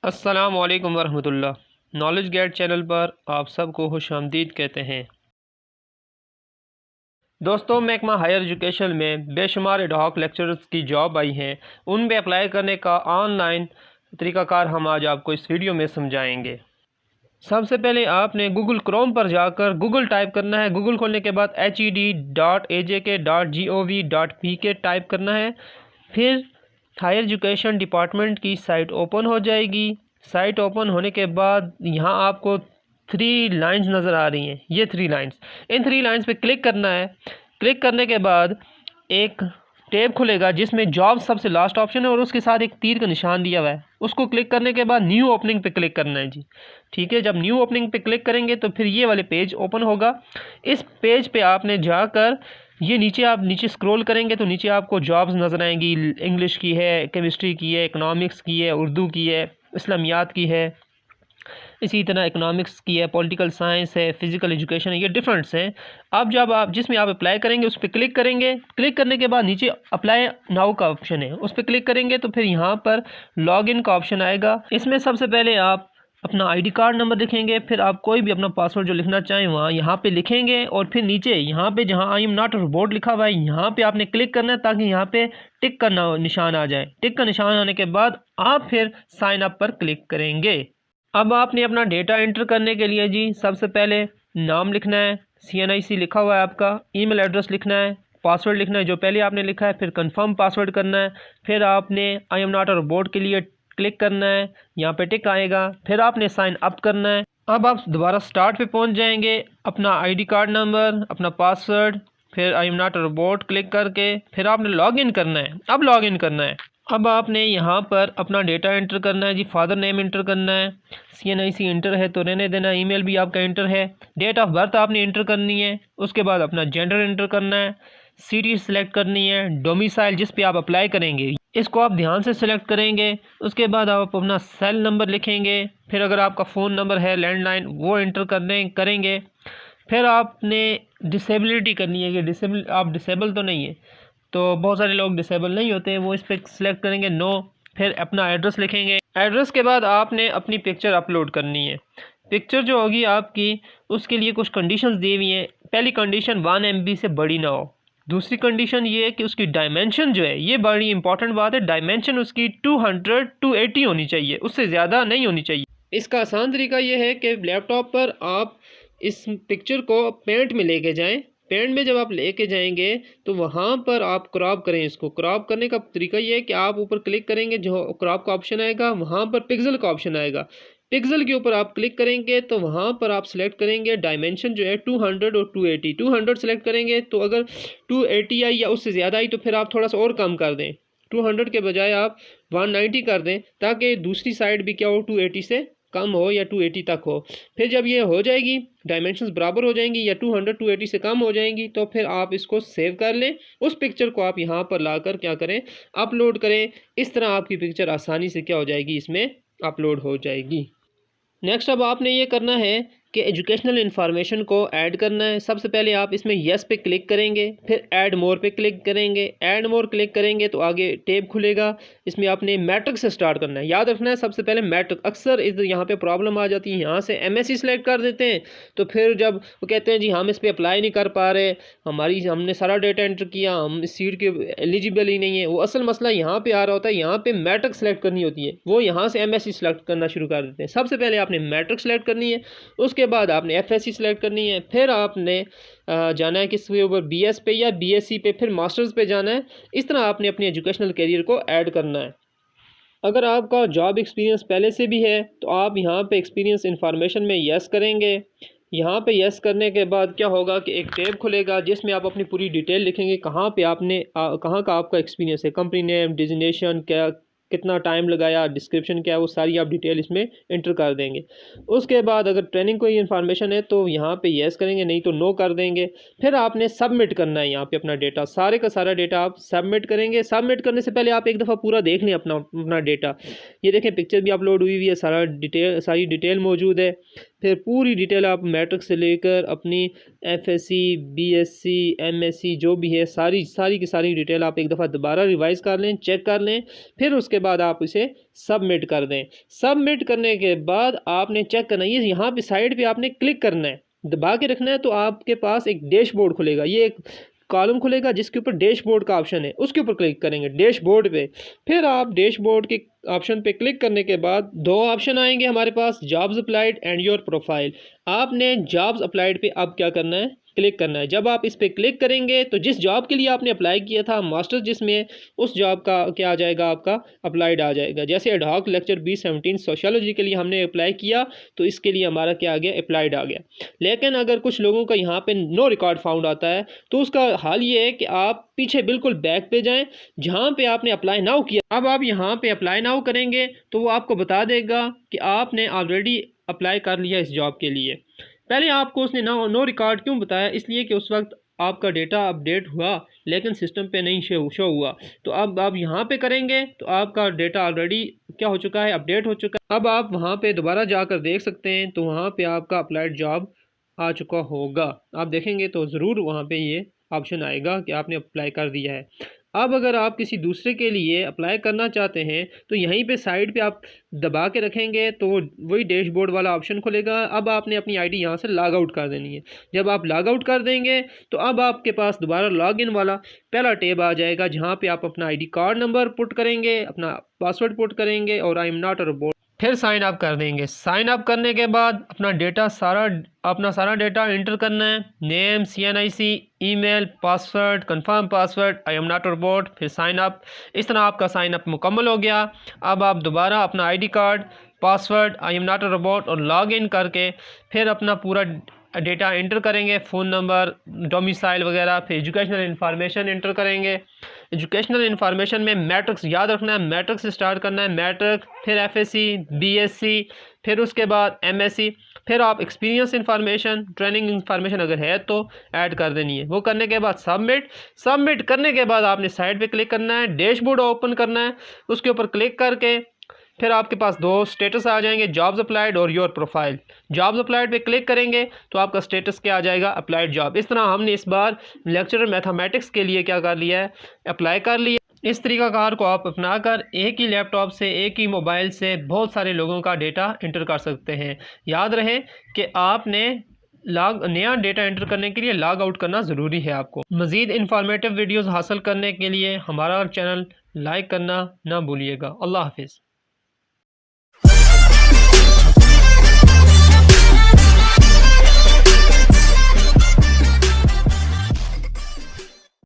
अस्सलामु अलैकुम वरहमतुल्लाह। Knowledge gate channel पर आप सबको खुशामदीद कहते हैं। दोस्तों, महकमा हायर एजुकेशन में बेशुमार एडहॉक लेक्चरर्स की जॉब आई हैं। उन पे अप्लाई करने का ऑनलाइन तरीक़ाकार हम आज आपको इस वीडियो में समझाएंगे। सबसे पहले आपने गूगल क्रोम पर जाकर गूगल टाइप करना है। गूगल खोलने के बाद hed.ajk.gov.pk टाइप करना है। फिर हायर एजुकेशन डिपार्टमेंट की साइट ओपन हो जाएगी। साइट ओपन होने के बाद यहाँ आपको 3 लाइंस नज़र आ रही हैं। ये 3 लाइंस, इन 3 लाइंस पे क्लिक करना है। क्लिक करने के बाद एक टैब खुलेगा जिसमें जॉब सबसे लास्ट ऑप्शन है और उसके साथ एक तीर का निशान दिया हुआ है। उसको क्लिक करने के बाद न्यू ओपनिंग पे क्लिक करना है जी। ठीक है, जब न्यू ओपनिंग पे क्लिक करेंगे तो फिर ये वाले पेज ओपन होगा। इस पेज पे आपने जाकर ये नीचे स्क्रॉल करेंगे तो नीचे आपको जॉब्स नज़र आएंगी। इंग्लिश की है, केमिस्ट्री की है, इकनॉमिक्स की है, उर्दू की है, इस्लामियात की है, इसी तरह इकनॉमिक्स की है, पॉलिटिकल साइंस है, फिज़िकल एजुकेशन है। ये डिफरेंट्स हैं। अब जब आप जिसमें आप अप्लाई करेंगे उस पर क्लिक करेंगे। क्लिक करने के बाद नीचे अप्लाई नाउ का ऑप्शन है, उस पर क्लिक करेंगे तो फिर यहाँ पर लॉगिन का ऑप्शन आएगा। इसमें सबसे पहले आप अपना आईडी कार्ड नंबर लिखेंगे। फिर आप कोई भी अपना पासवर्ड जो लिखना चाहें वहाँ यहाँ पे लिखेंगे और फिर नीचे यहाँ पे जहाँ I am not a robot लिखा हुआ है यहाँ पे आपने क्लिक करना है ताकि यहाँ पे टिक का निशान आ जाए। टिक का निशान आने के बाद आप फिर साइन अप पर क्लिक करेंगे। अब आपने अपना डेटा एंटर करने के लिए जी सबसे पहले नाम लिखना है, CNIC लिखा हुआ है आपका, ईमेल एड्रेस लिखना है, पासवर्ड लिखना है जो पहले आपने लिखा है, फिर कंफर्म पासवर्ड करना है। फिर आपने I am not a robot के लिए क्लिक करना है, यहाँ पे टिक आएगा। फिर आपने साइन अप करना है। अब आप दोबारा स्टार्ट पे पहुँच जाएंगे। अपना आईडी कार्ड नंबर, अपना पासवर्ड, फिर I am not a robot click करके फिर आपने लॉग इन करना है। अब लॉग इन करना है। अब आपने यहाँ पर अपना डेटा एंटर करना है जी। फादर नेम इंटर करना है, CNIC इंटर है तो रहने देना, ईमेल भी आपका इंटर है, डेट ऑफ बर्थ आपने इंटर करनी है। उसके बाद अपना जेंडर इंटर करना है, सिटी सेलेक्ट करनी है, डोमिसाइल जिस पे आप अप्लाई करेंगे इसको आप ध्यान से सेलेक्ट करेंगे। उसके बाद आप अपना सेल नंबर लिखेंगे। फिर अगर आपका फ़ोन नंबर है लैंडलाइन वो इंटर करेंगे। फिर आपने डिसेबिलिटी करनी है कि आप डिसेबल तो नहीं है, तो बहुत सारे लोग डिसेबल नहीं होते हैं, वो इस पर सिलेक्ट करेंगे नो। फिर अपना एड्रेस लिखेंगे। एड्रेस के बाद आपने अपनी पिक्चर अपलोड करनी है। पिक्चर जो होगी आपकी उसके लिए कुछ कंडीशंस दी हुई हैं। पहली कंडीशन 1 MB से बड़ी ना हो। दूसरी कंडीशन ये है कि उसकी डायमेंशन जो है, ये बड़ी इंपॉर्टेंट बात है, डायमेंशन उसकी 200-280 होनी चाहिए, उससे ज़्यादा नहीं होनी चाहिए। इसका आसान तरीका ये है कि लैपटॉप पर आप इस पिक्चर को पेंट में लेके जाएं। पेंट में जब आप लेके जाएंगे तो वहाँ पर आप क्रॉप करें। इसको क्रॉप करने का तरीका ये है कि आप ऊपर क्लिक करेंगे, जो क्रॉप का ऑप्शन आएगा वहाँ पर पिक्सल का ऑप्शन आएगा। पिक्सल के ऊपर आप क्लिक करेंगे तो वहाँ पर आप सेलेक्ट करेंगे डायमेंशन जो है 200 और 280। 200 सेलेक्ट करेंगे तो अगर 280 आई या उससे ज़्यादा आई तो फिर आप थोड़ा सा और कम कर दें। 200 के बजाय आप 190 कर दें ताकि दूसरी साइड भी क्या हो 280 से कम हो या 280 तक हो। फिर जब ये हो जाएगी, डायमेंशंस बराबर हो जाएंगी या 200 280 से कम हो जाएंगी तो फिर आप इसको सेव कर लें। उस पिक्चर को आप यहाँ पर लाकर क्या करें, अपलोड करें। इस तरह आपकी पिक्चर आसानी से क्या हो जाएगी, इसमें अपलोड हो जाएगी। नेक्स्ट अब आपने ये करना है कि एजुकेशनल इन्फॉर्मेशन को ऐड करना है। सबसे पहले आप इसमें यस पे क्लिक करेंगे, फिर ऐड मोर पे क्लिक करेंगे। ऐड मोर क्लिक करेंगे तो आगे टैब खुलेगा। इसमें आपने मैट्रिक से स्टार्ट करना है। याद रखना है सबसे पहले मैट्रिक। अक्सर इस यहाँ पे प्रॉब्लम आ जाती है, यहाँ से MSc सेलेक्ट कर देते हैं तो फिर जब वो कहते हैं जी हम इस पर अप्लाई नहीं कर पा रहे, हमने सारा डेटा एंटर किया, हम इस सीट के एलिजिबल ही नहीं है। वो असल मसला यहाँ पर आ रहा होता है, यहाँ पर मैट्रिक सेलेक्ट करनी होती है, वो यहाँ से MSc सेलेक्ट करना शुरू कर देते हैं। सबसे पहले आपने मैट्रिक सेलेक्ट करनी है, उसके बाद आपने FSc सेलेक्ट करनी है, फिर आपने जाना है किसके ऊपर, BS पे या BSc पे, फिर मास्टर्स पे जाना है। इस तरह आपने अपने एजुकेशनल करियर को ऐड करना है। अगर आपका जॉब एक्सपीरियंस पहले से भी है तो आप यहाँ पे एक्सपीरियंस इंफॉर्मेशन में यस करेंगे। यहाँ पे यस करने के बाद क्या होगा कि एक टैब खुलेगा जिसमें आप अपनी पूरी डिटेल लिखेंगे, कहाँ पे आपने कहाँ का आपका एक्सपीरियंस है, कंपनी नेम, डिजिग्नेशन क्या, कितना टाइम लगाया, डिस्क्रिप्शन क्या है, वो सारी आप डिटेल इसमें इंटर कर देंगे। उसके बाद अगर ट्रेनिंग कोई इन्फॉर्मेशन है तो यहाँ पे यस करेंगे, नहीं तो नो कर देंगे। फिर आपने सबमिट करना है। यहाँ पे अपना डेटा, सारे का सारा डेटा आप सबमिट करेंगे। सबमिट करने से पहले आप एक दफ़ा पूरा देख लें अपना डेटा। ये देखें पिक्चर भी अपलोड हुई है, सारी डिटेल मौजूद है। फिर पूरी डिटेल आप मैट्रिक से लेकर अपनी एफएससी, बीएससी, एमएससी जो भी है सारी की सारी डिटेल आप एक दफ़ा दोबारा रिवाइज़ कर लें, चेक कर लें। फिर उसके बाद आप इसे सबमिट कर दें। सबमिट करने के बाद आपने चेक करना है, यहाँ पे साइड पे आपने क्लिक करना है, दबा के रखना है, तो आपके पास एक डैशबोर्ड खुलेगा। ये एक कॉलम खुलेगा जिसके ऊपर डैशबोर्ड का ऑप्शन है, उसके ऊपर क्लिक करेंगे डैशबोर्ड पे। फिर आप डैशबोर्ड के ऑप्शन पे क्लिक करने के बाद दो ऑप्शन आएंगे हमारे पास, jobs applied and your profile. आपने जॉब्स अप्लाइड पे अब क्या करना है, क्लिक करना है। जब आप इस पे क्लिक करेंगे तो जिस जॉब के लिए आपने अप्लाई किया था मास्टर्स जिसमें, उस जॉब का क्या आ जाएगा, आपका अप्लाइड आ जाएगा। जैसे एडहॉक लेक्चर B17 सोशियोलॉजी के लिए हमने अप्लाई किया तो इसके लिए हमारा क्या आ गया, अप्लाइड आ गया। लेकिन अगर कुछ लोगों का यहाँ पे नो रिकॉर्ड फाउंड आता है तो उसका हाल ये है कि आप पीछे बिल्कुल बैक पे जाएं, जहाँ पे आपने अप्लाई नाउ किया। अब आप यहाँ पे अप्लाई नाउ करेंगे तो वो आपको बता देगा कि आपने ऑलरेडी अप्लाई कर लिया इस जॉब के लिए। पहले आपको उसने नो रिकॉर्ड क्यों बताया, इसलिए कि उस वक्त आपका डेटा अपडेट हुआ लेकिन सिस्टम पे नहीं शो हुआ। तो अब आप यहाँ पे करेंगे तो आपका डेटा ऑलरेडी क्या हो चुका है, अपडेट हो चुका है। अब आप वहाँ पे दोबारा जाकर देख सकते हैं तो वहाँ पे आपका अप्लाइड जॉब आ चुका होगा। आप देखेंगे तो ज़रूर वहाँ पे ये ऑप्शन आएगा कि आपने अप्लाई कर दिया है। अब अगर आप किसी दूसरे के लिए अप्लाई करना चाहते हैं तो यहीं पे साइड पे आप दबा के रखेंगे तो वही डैशबोर्ड वाला ऑप्शन खुलेगा। अब आपने अपनी आईडी यहाँ से लॉग आउट कर देनी है। जब आप लॉग आउट कर देंगे तो अब आपके पास दोबारा लॉगिन वाला पहला टैब आ जाएगा, जहाँ पे आप अपना आईडी कार्ड नंबर पुट करेंगे, अपना पासवर्ड पुट करेंगे और I am not a robot, फिर साइन अप कर देंगे। साइन अप करने के बाद अपना सारा डेटा एंटर करना है, name, CNIC, email, password, confirm password, I am not robot, फिर साइन अप। इस तरह आपका साइन अप मुकम्मल हो गया। अब आप दोबारा अपना ID card, password, I am not robot और लॉग इन करके फिर अपना पूरा डेटा एंटर करेंगे, फ़ोन नंबर, डोमिसाइल वगैरह, फिर एजुकेशनल इन्फॉर्मेशन एंटर करेंगे। एजुकेशनल इन्फॉर्मेशन में मैट्रिक्स याद रखना है, मैट्रिक्स से स्टार्ट करना है, मैट्रिक, फिर FSC, BSc, फिर उसके बाद MSc, फिर आप एक्सपीरियंस इन्फॉर्मेशन, ट्रेनिंग इन्फॉर्मेशन अगर है तो ऐड कर देनी है। वो करने के बाद सबमिट करने के बाद आपने साइड पे क्लिक करना है, डैशबोर्ड ओपन करना है, उसके ऊपर क्लिक करके फिर आपके पास दो स्टेटस आ जाएंगे, जॉब्स अप्लाइड और योर प्रोफाइल। जॉब्स अप्लाइड पे क्लिक करेंगे तो आपका स्टेटस क्या आ जाएगा, अप्लाइड जॉब। इस तरह हमने इस बार लेक्चरर मैथमेटिक्स के लिए क्या कर लिया है, अप्लाई कर लिया। इस तरीक़ाकार को आप अपनाकर एक ही लैपटॉप से, एक ही मोबाइल से बहुत सारे लोगों का डेटा एंटर कर सकते हैं। याद रहे कि आपने नया डेटा एंटर करने के लिए लॉग आउट करना ज़रूरी है। आपको मज़ीद इंफॉर्मेटिव वीडियोज़ हासिल करने के लिए हमारा चैनल लाइक करना ना भूलिएगा। अल्लाह हाफिज़।